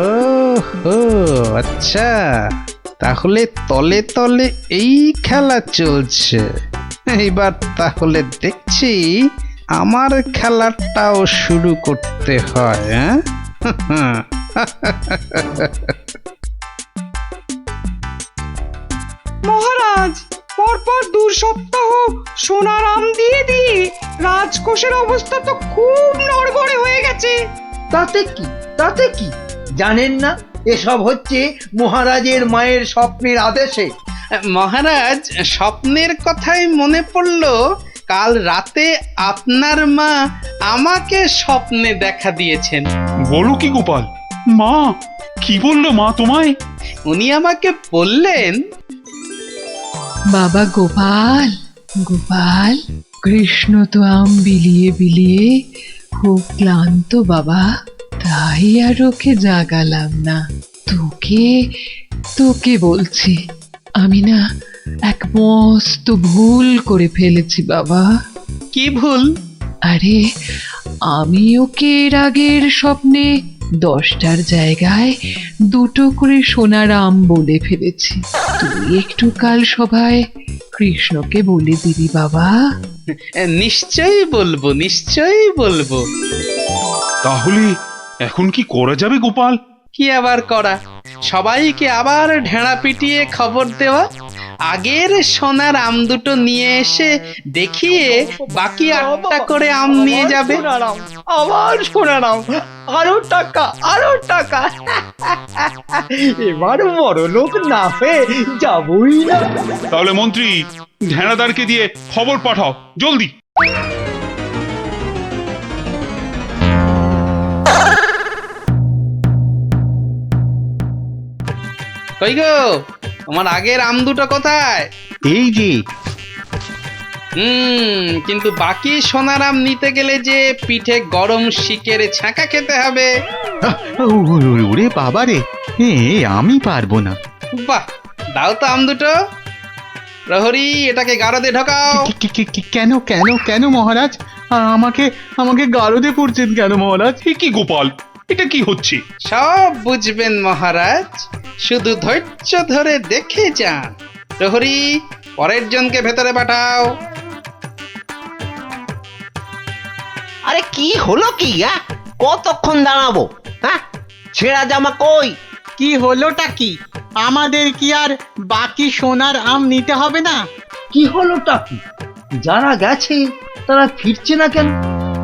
ও হো, আচ্ছা, তাহলে তলে তলে এই খেলা চলছে। এইবার তাহলে দেখছি আমার খেলাটাও শুরু করতে হয়। হ্যাঁ মহারাজ, পরপর 2 সপ্তাহ সোনার আম দিয়ে দিয়ে রাজকোষের অবস্থা তো খুব নড়বড়ে হয়ে গেছে। তাতে কি, তাতে কি? জানেন না এসব হচ্ছে মহারাজের মায়ের স্বপ্নের আদেশে। মহারাজ, স্বপ্নের কথাই মনে পড়ল, কাল রাতে আপনার মা আমাকে স্বপ্নে দেখা দিয়েছেন। বলো কি গোপাল? মা কি বললো মা তোমায়? উনি আমাকে বললেন, বাবা গোপাল, গোপাল, কৃষ্ণ তো আম বিলিয়ে বিলিয়ে খুব ক্লান্ত বাবা, তাই আর ওকে জাগালাম না। তোকে তোকে বলছি, আমি না এক মস্ত ভুল করে ফেলেছি বাবা। কি ভুল? আরে, আমি ওকে এর আগের স্বপ্নে 10টার জায়গায় 2টো করে সোনার আম বলে ফেলেছি। তুই একটু কাল সভায় কৃষ্ণকে বলে দিবি বাবা। নিশ্চয়ই বলবো, নিশ্চয়ই বলবো। তাহলে এখন কি করা যাবে গোপাল? কি আবার করা, সবাইকে আবার ঢেঁড়া পিটিয়ে খবর দেওয়া, আগের সোনার আম দুটো নিয়ে এসে দেখিয়ে বাকি 8টা করে আম নিয়ে যাবে। আবার সোনার আম, আরো টাকা, আরো টাকা। এবার বড় লোক না হয়ে যাবই না। তাহলে মন্ত্রী ঢেঁড়াদারকে দিয়ে খবর পাঠাও জলদি। কই গো, তোমার আগের আম দুটো কোথায়? এই যে, কিন্তু বাকি সোনার আম নিতে গেলে যে পিঠে গরম শিকের ছাঁকা খেতে হবে। ওরে বাবা রে, আমি পারবো না। বাহ, দাও তো আম দুটো। প্রহরী, এটাকে গারদে ঢোকাও। কেন কেন কেন মহারাজ? আমাকে আমাকে গারদে পড়ছেন কেন মহারাজ? এ কি গোপাল, এটা কি হচ্ছে? সব বুঝবেন মহারাজ, শুধু ধৈর্য ধরে দেখে যান। প্রহরী, পরের জনকে ভেতরে পাঠাও। আরে কি হলো কি? কতক্ষণ দাঁড়াবো? হ্যাঁ, ছেঁড়া জামা কই? কি হলোটা কি? আমাদের কি আর বাকি সোনার আম নিতে হবে না? কি হলোটা কি? যারা গেছে তারা ফিরছে না কেন?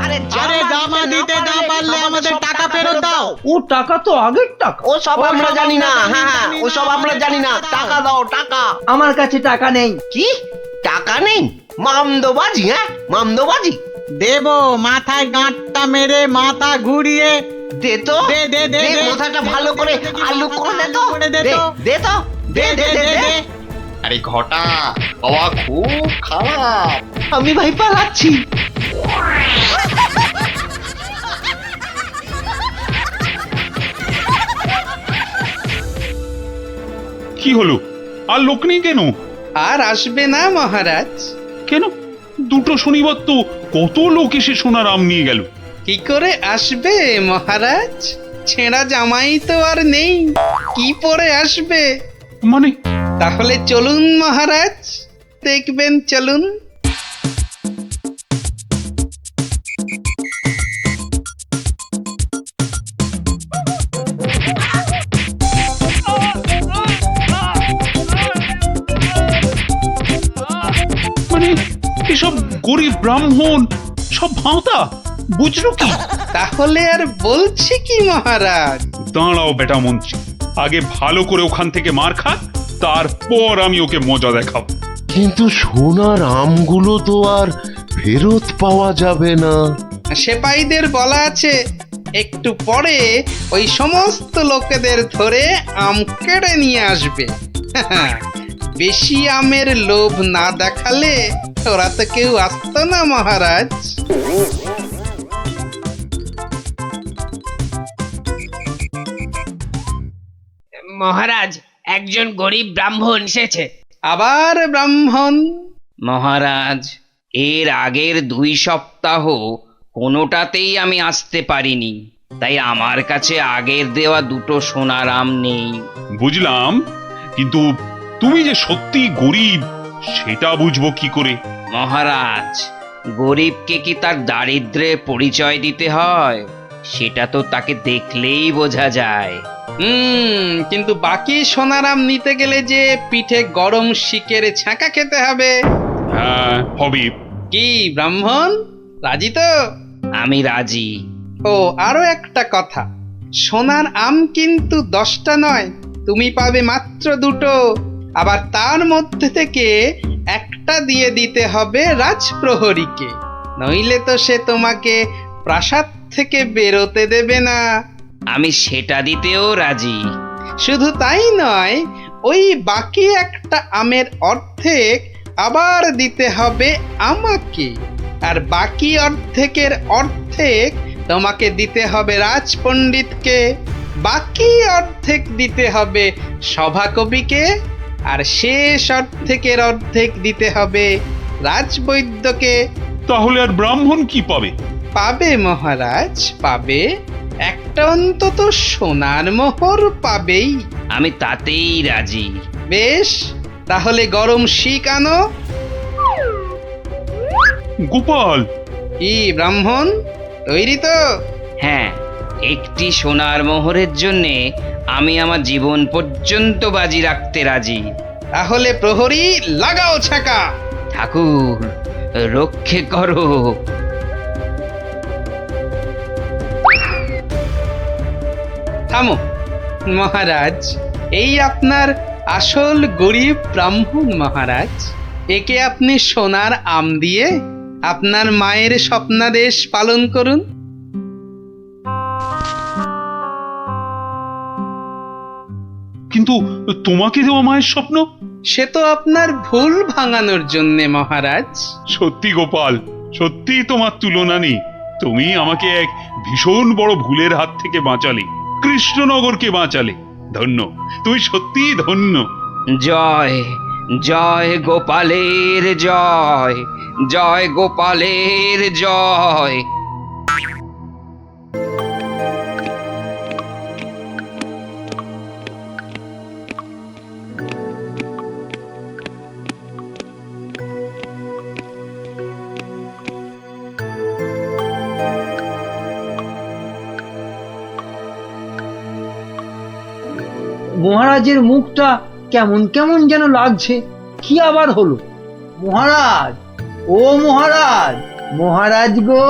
আরে আরে জামা দিতে না পারলে আমাদের টাকা ফেরত দাও। ও টাকা তো আগের টাকা। ও সব আমরা জানি না। হ্যাঁ, ও সব আমরা জানি না। টাকা দাও, টাকা। আমার কাছে টাকা নেই। কি টাকা নেই? মামদোবাজি? মামদোবাজি? দেব, মাথায় গাঁটটা মেরে মাথা ঘুরিয়ে দে তো, দে, দে, দে, দে, দে। মাথাটা ভালো করে আলু করে দে তো। করে দে দে, তো। দে তো, দে দে দে দে। আরে ঘটা, বাবা খুব খারাপ। আমি ভাই পালাচ্ছি। কি হলো? আর লোক নেই কেন? আর আসবে না মহারাজ। কেন? দুটো শনিবার তো কত লোক এসে সোনার আম নিয়ে গেল। কি করে আসবে মহারাজ? ছেঁড়া জামাই তো আর নেই, কি পরে আসবে? মানে তাহলে চলুন মহারাজ, দেখবেন, চলুন। মানে এসব গরিব ব্রাহ্মণ সব ভাঁতা, বুঝলো কি? তাহলে আর বলছি কি মহারাজ? দাঁড়াও বেটা মন্ত্রী, আগে ভালো করে ওখান থেকে মার খা, তারপর আমি ওকে মজা দেখাবো। কিন্তু সোনার আমগুলো তো আর ফেরত পাওয়া যাবে না। সেপাইদের বলা আছে একটু পরে ওই সমস্ত লোকেদের ধরে আম কেড়ে নিয়ে আসবে। বেশি আমের লোভ না দেখালে ওরা তো কেউ আসতো না মহারাজ। মহারাজ, একজন গরিব ব্রাহ্মণ এসেছে। আবার ব্রাহ্মণ? মহারাজ, এর আগের 2 সপ্তাহ কোনোটাতেই আমি আসতে পারিনি। তাই আমার কাছে আগের দেওয়া দুটো সোনার আম নেই। বুঝলাম, কিন্তু তুমি যে সত্যি গরিব সেটা বুঝবো কি করে? মহারাজ, গরিবকে কি তার দারিদ্র্যের পরিচয় দিতে হয়? সেটা তো তাকে দেখলেই বোঝা যায়। কিন্তু বাকি সোনারাম নিতে গেলে যে পিঠে গরম শিকের ছাঁকা খেতে হবে। হ্যাঁ, হবে। কি ব্রাহ্মণ, রাজি তো? আমি রাজি। ও আরো একটা কথা, সোনার আম কিন্তু 10টা নয়, তুমি পাবে মাত্র 2টো। আবার তার মধ্যে থেকে একটা দিয়ে দিতে হবে রাজপ্রহরীকে, নইলে তো সে তোমাকে প্রাসাদ থেকে বেরোতে দেবে না। আমি সেটা দিতেও রাজি। শুধু তাই নয়, ওই বাকি একটা আমের অর্ধেক আবার দিতে হবে আমাকে, আর বাকি অর্ধেকের অর্ধেক তোমাকে দিতে হবে রাজপণ্ডিতকে, বাকি অর্ধেক দিতে হবে সভাকবিকে, আর শেষ অর্ধেকের অর্ধেক দিতে হবে রাজবৈদ্যকে। তাহলে আর ব্রাহ্মণ কি পাবে? পাবে মহারাজ, পাবে একটা অন্তত সোনার মোহর পাবেই। আমি তাতেই রাজি। বেশ, তাহলে গরম শিক আনো। গোপাল, কি ব্রাহ্মণ, তৈরি তো? হ্যাঁ, একটি সোনার মোহরের জন্যে আমি আমার জীবন পর্যন্ত বাজি রাখতে রাজি। তাহলে প্রহরী লাগাও ছাকা। ঠাকুর, রক্ষে করো। থামো মহারাজ, এই আপনার আসল গরিব ব্রাহ্মণ মহারাজ। একে আপনি সোনার আম দিয়ে আপনার মায়ের স্বপ্নাদেশ পালন করুন। কিন্তু তোমাকে দেওয়া মায়ের স্বপ্ন? সে তো আপনার ভুল ভাঙানোর জন্যে মহারাজ। সত্যি গোপাল, সত্যি তোমার তুলনা নেই। তুমি আমাকে এক ভীষণ বড় ভুলের হাত থেকে বাঁচালে, কৃষ্ণনগরকে বাঁচালে। ধন্য, তুমি সত্যিই ধন্য। জয় জয় গোপালের জয়, জয় গোপালের জয়। মহারাজের মুখটা কেমন কেমন যেন লাগছে। কি আবার হলো? মহারাজ, ও মহারাজ, মহারাজ গো,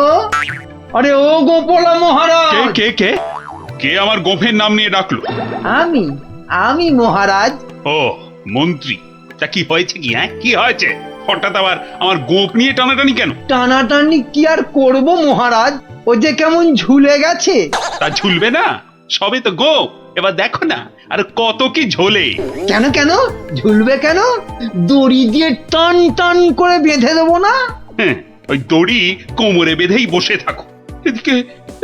আরে ও গোপালা কে মহারাজ। কে কে কে আমার গোফের নাম নিয়ে ডাকলো? আমি আমি মহারাজ। ও মন্ত্রী, তা কি হয়েছে কি? হ্যাঁ, কি হয়েছে? হঠাৎ আবার আমার গোপ নিয়ে টানাটানি কেন? টানাটানি কি আর করব মহারাজ, ও যে কেমন ঝুলে গেছে। তা ঝুলবে না? সবে তো গোপ, এবার দেখো না আর কত কি ঝোলে। কেন কেন ঝুলবে কেন? দড়ি দিয়ে টান টান করে বেঁধে দেবো না? হ্যাঁ, ওই দড়ি কোমরে বেঁধেই বসে থাকো। এদিকে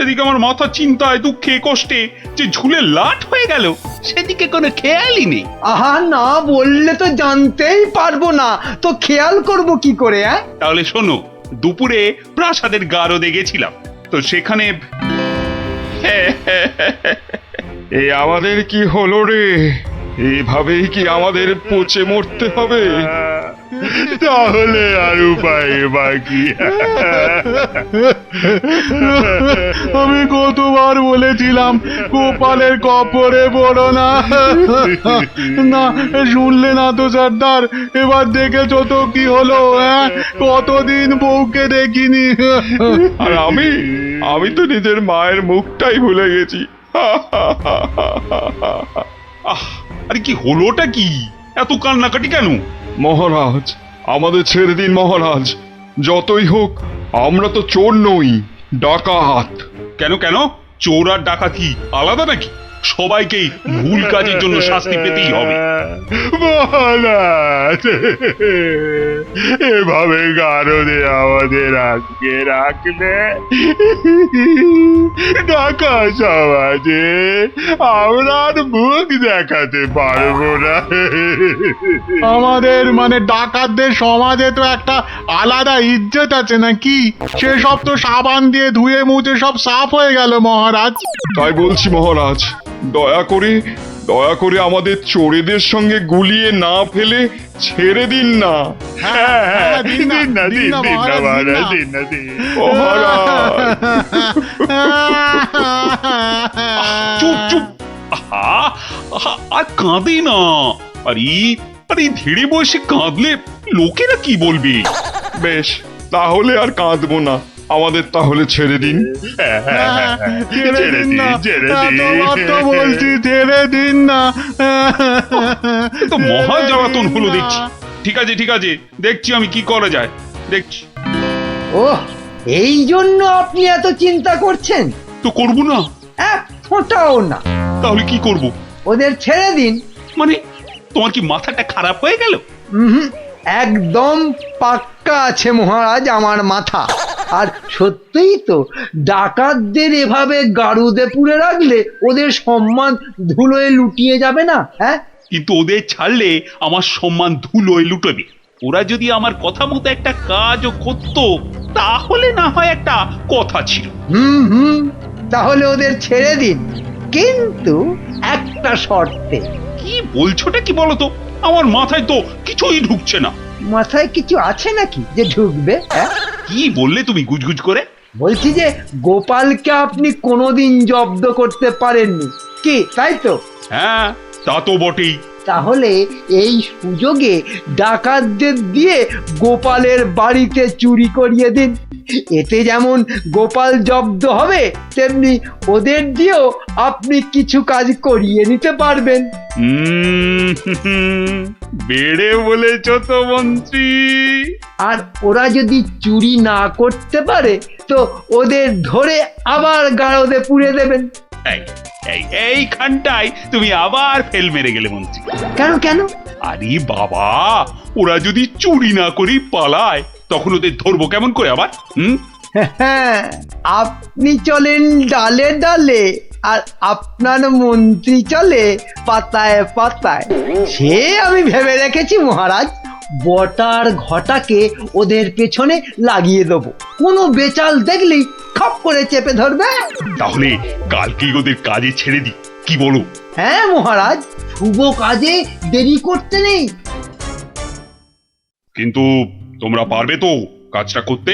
এদিকে আমার মাথা চিন্তায় দুঃখে কষ্টে যে ঝুলে লাট হয়ে গেল, সেদিকে কোনো খেয়ালই নেই। আহা, না বললে তো জানতেই পারবো না, তো খেয়াল করব কি করে? তাহলে শোনো, দুপুরে প্রাসাদের গারদে গেছিলাম, তো সেখানে এ আমাদের কি হলো রে? এইভাবেই কি আমাদের পচে মরতে হবে? তাহলে আর উপায় বাকি? আমি কতবার বলেছিলাম গোপালের কপরে পড়ো না। না শুনলে না তো সর্দার, এবার দেখেছো তো কি হলো? কতদিন বউকে দেখিনি। আর আমি তো নিজের মায়ের মুখটাই ভুলে গেছি। আহ, আরে কি হলোটা কি? এত কান্নাকাটি কেন? মহারাজ, আমাদের ছেড়ে দিন মহারাজ। যতই হোক আমরা তো চোর নই, ডাকাত। কেন কেন? চোর আর ডাকাতি আলাদা নাকি? সবাইকেই ভুল কাজের জন্য শাস্তি পেতেই হবে। মহারাজ, এভাবে গারদে আমাদের আটকে রাখলে ঢাকা সমাজে আমরা আর মুখ দেখাতে পারবো না। আমাদের মানে ডাকাতদের সমাজে তো একটা আলাদা ইজ্জত আছে নাকি? সেসব তো সাবান দিয়ে ধুয়ে মুছে সব সাফ হয়ে গেল মহারাজ। তাই বলছি মহারাজ, দয়া করে আমাদের চোরেদের সঙ্গে গুলিয়ে না ফেলে ছেড়ে দিন না। হ্যাঁ, দিন না, মহারাজ, দিন না। মহারাজ, চুপ চুপ, আহা, আহা, আর কাঁদে না। আরে ধীরে বয়সে কাঁদলে লোকেরা কি বলবে? বেশ, তাহলে আর কাঁদবো না, আমাদের তাহলে ছেড়ে দিন। ছেড়ে দিন না, ছেড়ে তোমার তো বলছি ছেড়ে দিন না। এ তো মহা জ্বালাতন হলো দেখছি। ঠিক আছে, দেখছি আমি কি করা যায়, দেখছি। ওহ, এই জন্য আপনি এত চিন্তা করছেন? তো করবো না? এক ফোঁটাও না। তাহলে কি করব? ওদের ছেড়ে দিন। মানে তোমার কি মাথাটা খারাপ হয়ে গেল? একদম পাক্কা আছে মহারাজ আমার মাথা। আর সত্যিই তো, ডাকাতদের এভাবে গারুদে পুরে রাখলে ওদের সম্মান ধুলোয় লুটিয়ে যাবে না? হ্যাঁ, কিন্তু ওদের ছাড়লে আমার সম্মান ধুলোয় লুটবে। ওরা যদি আমার কথা মতো একটা কাজও করতো তাহলে না হয় একটা কথা ছিল। তাহলে ওদের ছেড়ে দিন, কিন্তু একটা শর্তে। কি বলছোটা কি বলতো? আমার মাথায় তো কিছুই ঢুকছে না। মাথায় কিছু আছে নাকি যে ঢুকবে? কি বললে তুমি গুজগুজ করে? বলছি যে গোপালকে আপনি কোনোদিন জব্দ করতে পারেননি, কি তাই তো? হ্যাঁ, তা তো বটেই। তাহলে এই সুযোগে ডাকাতদের দিয়ে গোপালের বাড়িতে চুরি করিয়ে দিন। এতে যেমন গোপাল জব্দ হবে, তেমনি ওদের দিয়েও আপনি কিছু কাজ করিয়ে নিতে পারবেন। বেড়ে বলেছ তো মন্ত্রী। আর ওরা যদি চুরি না করতে পারে তো ওদের ধরে আবার গারদে পুড়ে দেবেন। এইখানটায় তুমি আবার ফেল মেরে গেলে মন্ত্রী। কেন? আরে বাবা, ওরা যদি চুরি না করেই পালায় তখন ওদের ধরবো কেমন করে আবার? আপনি চলেন ডালে ডালে, আর আপনার মন্ত্রী চলে পাতায় পাতায়। সে আমি ভেবে রেখেছি মহারাজ, বটার ঘটাকে ওদের পেছনে লাগিয়ে দেবো। কোনো বেচাল দেখলেই খপ করে চেপে ধরবে। তাহলে কালকেই ওদের কাজে ছেড়ে দিই, কি বলো? হ্যাঁ মহারাজ, শুভ কাজে দেরি করতে নেই। কিন্তু তোমরা পারবে তো কাজটা করতে?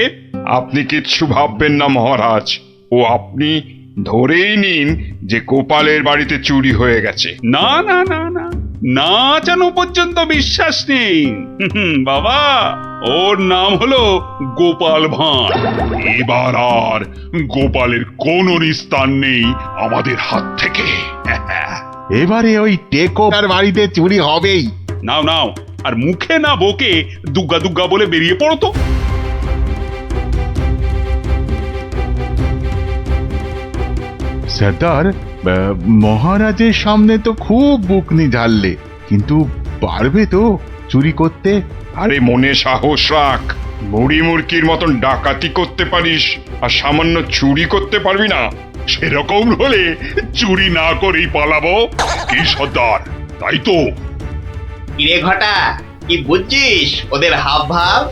আপনি কিচ্ছু ভাববেন না মহারাজ, ও আপনি ধরেই নিন যে গোপালের বাড়িতে চুরি হয়ে গেছে। না না না না, না জানো পর্যন্ত বিশ্বাস নেই। বাবা, ওর নাম হলো গোপাল ভাঁড়। এবার আর গোপালের কোনো নিস্তার নেই আমাদের হাত থেকে। এবারে ওই টেকোর বাড়িতে চুরি হবেই। নাও, আর মুখে না বকে দুগ্গা দুগ্গা বলে বেরিয়ে পড়ো তো। সর্দার, মহারাজের সামনে তো খুব বুকনি ঝাড়লে, কিন্তু পারবে তো চুরি করতে? আরে মনে সাহস রাখ, বুড়ি মুরকির মতন ডাকাতি করতে পারিস আর সামান্য চুরি করতে পারবি না? সেরকম হলে চুরি না করেই পালাবো। কি সর্দার, তাই তো? কিরে ঘটা, কি বুঝছিস ওদের হাব ভাব?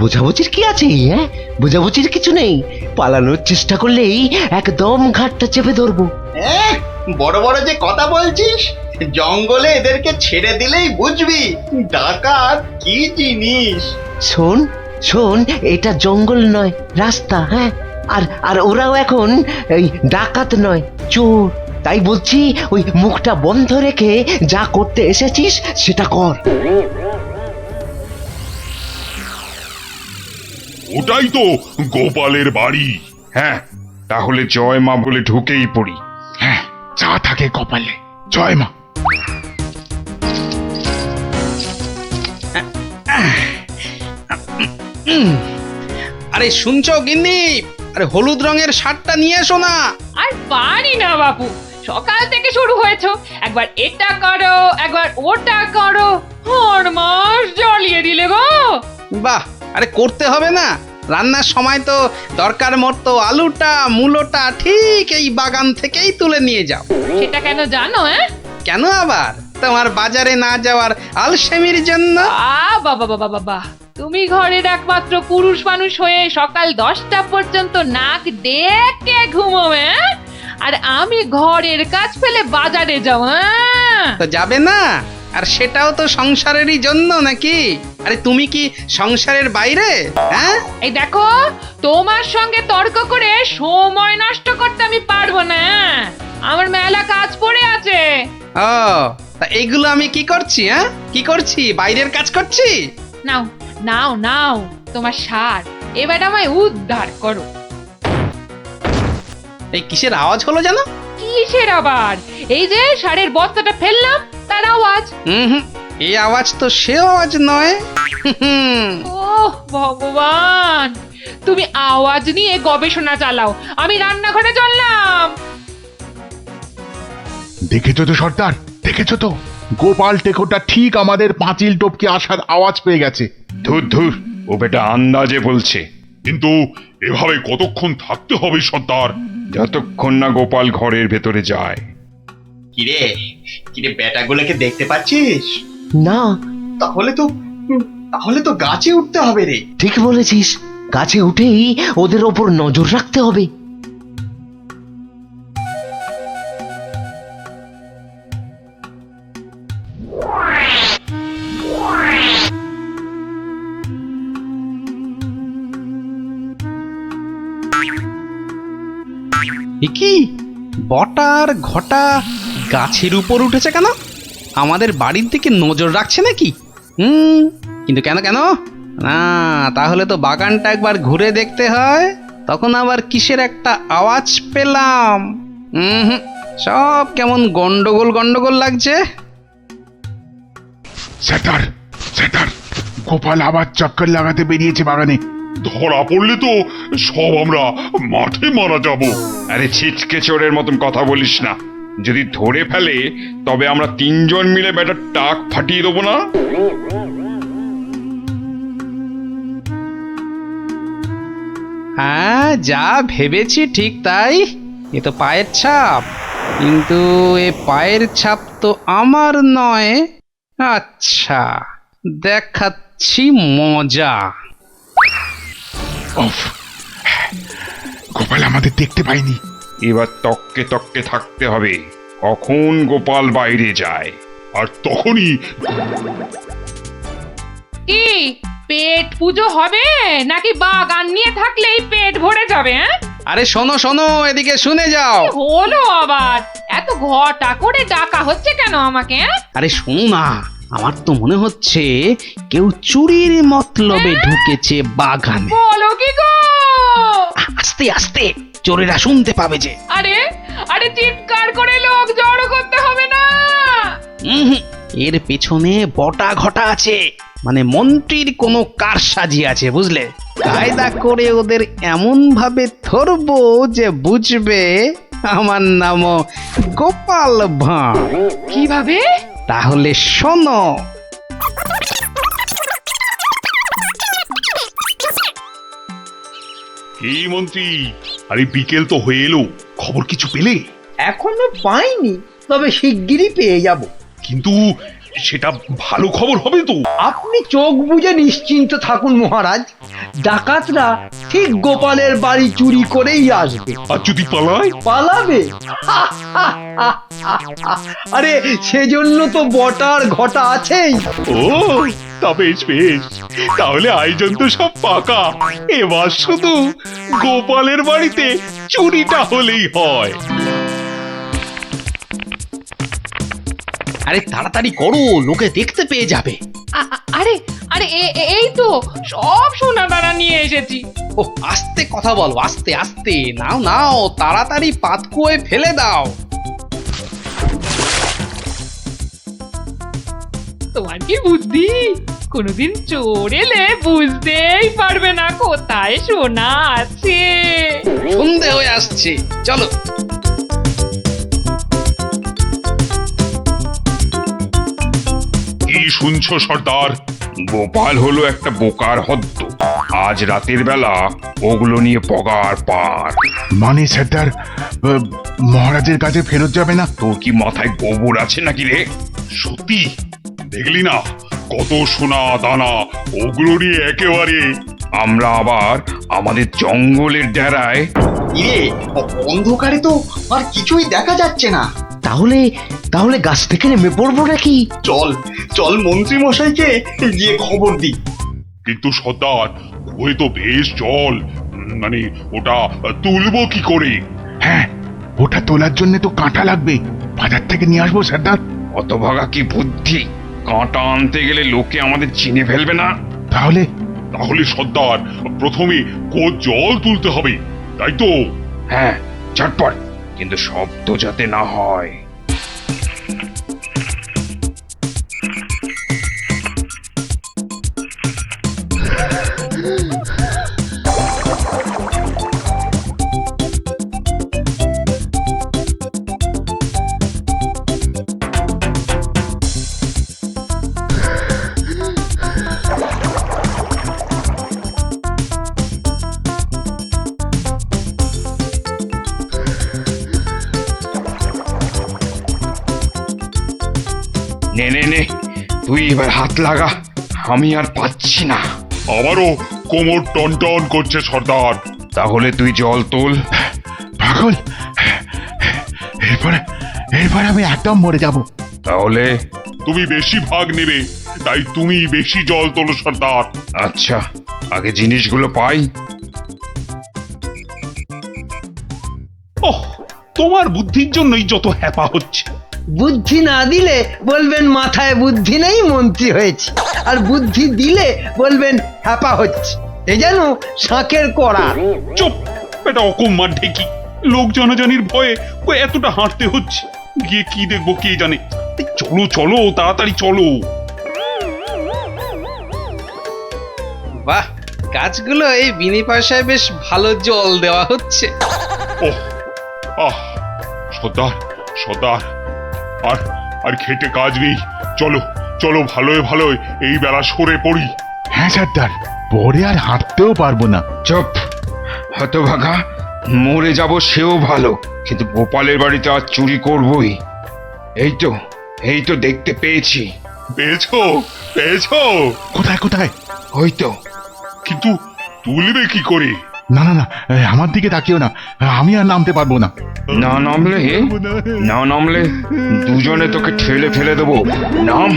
বোঝাবুঝির কি আছে? হ্যাঁ, বোঝাবুঝির কিছু নেই। পালানোর চেষ্টা করলেই একদম ঘাটটা চেপে ধরবো। বড় বড় যে কথা বলছিস, জঙ্গলে এদেরকে ছেড়ে দিলেই বুঝবি ডাকাত কি জিনিস। শোন, এটা জঙ্গল নয়, রাস্তা। হ্যাঁ, আর ওরাও এখন এই ডাকাত নয়, চোর। তাই বলছি, ওই মুখটা বন্ধ রেখে যা করতে এসেছিস সেটা কর। ওটাই তো গোপালের বাড়ি। হ্যাঁ, তাহলে জয় মা বলে ঢুকেই পড়ি। হ্যাঁ, যা থাকে কপালে, জয় মা। আরে শুনছো গিন্নি, আরে হলুদ রঙের শার্টটা নিয়ে এসো না। আর পারি না বাবু, সকাল থেকে শুরু হয়েছো, একবার এটা করো একবার ওটা করো, 4 মাস জ্বালিয়ে দিলে গো। বাহ, আরে করতে হবে না? রান্নার সময় তো দরকার মতো আলুটা মূলোটা ঠিক এই বাগান থেকেই তুলে নিয়ে যাও। সেটা কেন জানো? কেন আবার? তোমার বাজারে না যাওয়ার আলসেমির জন্য? বাবা বাবা বাবা, তুমি ঘরের একমাত্র পুরুষ মানুষ হয়ে সকাল 10টা পর্যন্ত নাক ডেকে ঘুমোবে, আর আমি ঘরের কাজ ফেলে বাজারে যাও। তো যাবে না? আর সেটাও তো সংসারেরই জন্য নাকি? আরে তুমি কি সংসারের বাইরে? হ্যাঁ, এই দেখো, তোমার সঙ্গে তর্ক করে সময় নষ্ট করতে আমি পারবো না। আমার মেলা কাজ পড়ে আছে। ও, তা এইগুলো আমি কি করছি? হ্যাঁ, কি করছি? বাইরের কাজ করছি? নাও নাও নাও তোমার সার, এবার আমায় উদ্ধার করো। এই কিসের আওয়াজ হলো জানো? কিসের আবার? এই যে সারের বস্তাটা ফেললাম তার আওয়াজ। হুম, এই আওয়াজ তো সে আওয়াজ নয়। ওহ ভগবান, তুমি আওয়াজ নিয়ে গবেষণা চালাও, আমি রান্নাঘরে চললাম। দেখেছো তো সর্দার, দেখেছো তো? গোপাল টেকোটা ঠিক আমাদের পাঁচিল টপকে আসার আওয়াজ পেয়ে গেছে। ধুর ধুর, ও বেটা আন্দাজে বলছে। কিন্তু এভাবে কতক্ষণ থাকতে হবে সর্দার? যতক্ষণ না গোপাল ঘরের ভেতরে যায়। কিরে কিরে, বেটাগুলোকে দেখতে পাচ্ছিস? না, তাহলে তো গাছে উঠতে হবে রে। ঠিক বলেছিস, গাছে উঠেই ওদের ওপর নজর রাখতে হবে। কি বটার ঘটা গাছের উপর উঠেছে কেন? আমাদের বাড়ির দিকে নজর রাখছে নাকি? কিন্তু কেন কেন? না, তাহলে তো বাগানটা একবার ঘুরে দেখতে হয়। তখন আবার কিসের একটা আওয়াজ পেলাম। সব কেমন গন্ডগোল গন্ডগোল লাগছে। স্যাটার স্যাটার, গোপাল আবার চক্কর লাগাতে বেরিয়েছে বাগানে। ধরা পড়লে তো সব আমরা মাঠে মারা যাব। আরে ছিচকে চোরের মতন কথা বলিস না। যদি ধরে ফেলে তবে আমরা 3 জন মিলে বেটার টাক ফাটিয়ে দেবো না? হ্যাঁ, যা ভেবেছি ঠিক তাই। এ তো পায়ের ছাপ, কিন্তু এ পায়ের ছাপ তো আমার নয়। আচ্ছা, দেখাচ্ছি মজা। গোপাল আমাদের দেখতে পাইনি। এবার তককে তককে থাকতে হবে কখন গোপাল বাইরে যায়, আর তখনই কি পেট পুজো হবে নাকি বাগান নিয়ে থাকলেই পেট ভরে যাবে? আরে শোনো শোনো, এদিকে শুনে যাও। হলো আবার এত ঘটা করে ডাকা হচ্ছে কেন আমাকে? আরে শোনো না, আমার তো মনে হচ্ছে কেউ চুরির মতলবে ঢুকেছে বাগানে। বলো কি গো? আস্তে আস্তে, চোরেরা শুনতে পাবে যে। আরে আরে, চিৎকার করে লোক জড়ো করতে হবে না। এর পেছনে বটা ঘটা আছে, মানে মন্ত্রীর কোনো কারসাজি আছে, বুঝলে? কায়দা করে ওদের এমন ভাবে ধরবো যে বুঝবে আমার নামও গোপাল ভাঁড়। কিভাবে? তাহলে শোনো। এই মন্ত্রী, আরে বিকেল তো হয়ে এলো, খবর কিছু পেলে? এখনো পাইনি, তবে শিগগিরই পেয়ে যাব। কিন্তু সেটা ভালো খবর হবে তো? আপনি চোখ বুজে নিশ্চিন্ত থাকুন মহারাজ, ডাকাতরা ঠিক গোপালের বাড়ি চুরি করেই আসবে। আর যদি পালায়? পালাবে? আরে সেজন্য তো বটার ঘটা আছেই। ও, তা বেশ বেশ, তাহলে আয়োজন তো সব পাকা। এবার শুধু গোপালের বাড়িতে চুরিটা হলেই হয়। আরে তাড়াতাড়ি করো, লোকে দেখতে পেয়ে যাবে। আরে আরে, এই তো সব সোনা দানা নিয়ে এসেছি। ও, আস্তে কথা বলো, আস্তে আস্তে। নাও নাও, তাড়াতাড়ি পাতকুয়োয় ফেলে দাও। তোমার কি বুদ্ধি! কোনোদিন চোর এলে বুঝতেই পারবে না কোথায় সোনা আছে। সন্ধে হয়ে আসছে, চলো। কি শুনছো সর্দার? গোপাল হলো একটা বোকার হদ্দ। আজ রাতের বেলা ওগুলো নিয়ে পগার পার। মানে সর্দার, মহারাজের কাছে ফেরত যাবে না? তোর কি মাথায় গোবর আছে নাকি রে? সত্যি দেখলি না কত সোনা দানা, ওগুলো নিয়ে একেবারে। আমরা আবার আমাদের জঙ্গলের ডেরায়। ইয়ে, অন্ধকারে তো আর কিছুই দেখা যাচ্ছে না। তাহলে তাহলে গাছ থেকে নেমে পড়বো নাকি? চল চল মন্ত্রী মশাইকে গিয়ে খবর দিই। কিন্তু সর্দার, ওই তো বেশ জল, মানে ওটা তুলবো কি করে? হ্যাঁ, ওটা তোলার জন্য তো কাঁটা লাগবে, বাজার থেকে নিয়ে আসবো সর্দার। অত ভাগা কি বুদ্ধি! কাঁটা আনতে গেলে লোকে আমাদের চিনে ফেলবে না? তাহলে তাহলে সর্দার, প্রথমে জল তুলতে হবে, তাই তো? হ্যাঁ, ঝটপট, কিন্তু শব্দ যাতে না হয়। নে নে নে, তুই এবার হাত লাগা, আমি আর পাচ্ছি না। আমারও কোমর টনটন করছে সর্দার। তাহলে তুই জল তোল। পাগল, এরপরে আমি একদম মরে যাব। তাহলে তুমি বেশি ভাগ নেবে, তাই তুমি বেশি জল তোলো সর্দার। আচ্ছা, আগে জিনিসগুলো পাই। ওহ, তোমার বুদ্ধির জন্যই যত হ্যাপা হচ্ছে। বুদ্ধি না দিলে বলবেন মাথায় বুদ্ধি নেই, মন্ত্রী হয়েছে, আর বুদ্ধি দিলে বলবেন হ্যাপা হচ্ছে। এ যেন শাঁখের কড়া। চুপ, এটা অকম্মার ঢেকি। লোক জনজানির ভয়ে ও এতটা হাঁটতে হচ্ছে। গিয়ে কি দেখবো কে জানে। এই চলো চলো, তাড়াতাড়ি চলো। বাহ, গাছগুলো এই বিনি পয়সায় বেশ ভালো জল দেওয়া হচ্ছে। ওহ, আহ, সর্দার সর্দার, আর আর খেটে কাজ নেই। চলো চলো, ভালোই ভালোই এই বেলা সরে পড়ি। হ্যাঁ সর্দার, পরে আর হাঁটতেও পারবো না। চুপ, হতভাগা, মরে যাব সেও ভালো, কিন্তু গোপালের বাড়িতে আজ চুরি করবই। এই তো দেখতে পেয়েছি। পেয়েছো পেয়েছো? কোথায় কোথায়? ওই তো। কিন্তু তুলবে কি করে? না না না, আমার দিকে তাকিও না, আমি আর নামতে পারবো না। না নামলে দুজনে তোকে ঠেলে ফেলে দেবো। নাম।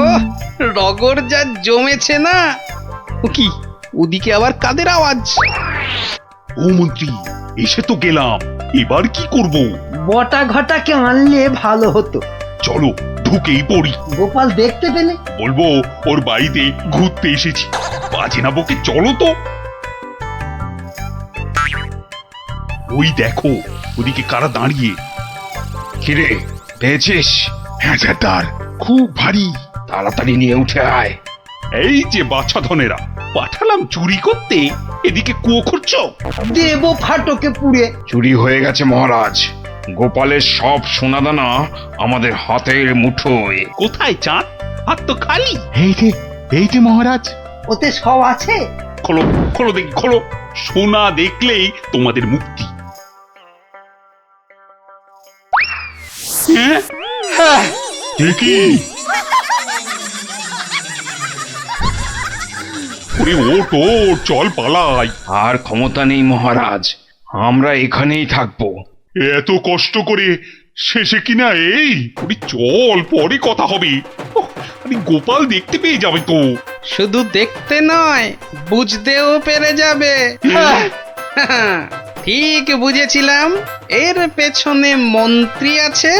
ওহ, রগর যা জমেছে না। ও কি, ওদিকে আবার কাদের আওয়াজ? ও মন্ত্রী, এসে তো গেলাম, এবার কি করব? বটা ঘটাকে আনলে ভালো হতো। চলো ঢুকেই পড়ি। গোপাল দেখতে পেলে? বলবো ওর বাড়িতে ঘুরতে এসেছি। বাজে না বকে, চলো তো। ওই দেখো, ওদিকে কারা দাঁড়িয়ে। কিরে, পেয়েছিস? হ্যাঁ সর্দার, খুব ভারী। তাড়াতাড়ি নিয়ে উঠে আয়। এই যে বাছা ধনেরা, পাঠালাম চুরি করতে, এদিকে কুয়ো খুঁড়ছো। দেব ফাটকে পুড়ে। চুরি হয়ে গেছে মহারাজ। গোপালের সব সোনাদানা আমাদের হাতের মুঠোয়। কোথায় চাঁদ? হাত তো খালি। এই যে মহারাজ। ওতে সব আছে। খোলো খোলো দেখি, খোলো। সোনা দেখলেই তোমাদের মুক্তি। হ্যাঁ, দেখি। ওরে ওঠ ওঠ, চল পালাই। আর ক্ষমতা নেই মহারাজ, আমরা এখানেই থাকবো। এত কষ্ট করে শেষে কিনা এই? ওরে চল, পরে কথা হবে। ওহ, আরে গোপাল দেখতে পেয়ে যাবে তো। শুধু দেখতে নয়, বুঝতেও পেরে যাবে। ঠিক বুঝেছিলাম, এর পেছনে মন্ত্রী আছে।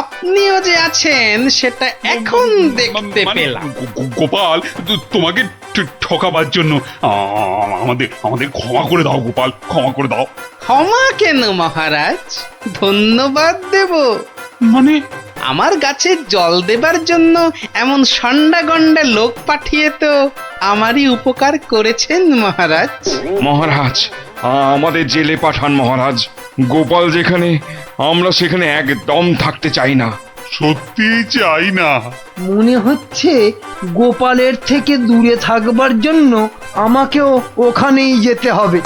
আপনিও যে আছেন সেটা এখন দেখতে পেলাম। গোপাল, তোমাকে ঠকাবার জন্য আমাদের ক্ষমা করে দাও গোপাল, ক্ষমা করে দাও। ক্ষমা কেন মহারাজ, ধন্যবাদ দেব। মানে? আমার গাছে জল দেবার জন্য এমন সন্ডা গন্ডা লোক পাঠিয়ে তো আমারই উপকার করেছেন মহারাজ। মহারাজ, আমাদের জেলে পাঠান মহারাজ। গোপাল যেখানে, আমরা সেখানে একদম থাকতে চাই না। সত্যি চাই না। মনে হচ্ছে গোপালের থেকে দূরে থাকবার জন্য আমাকেও ওখানেই যেতে হবে।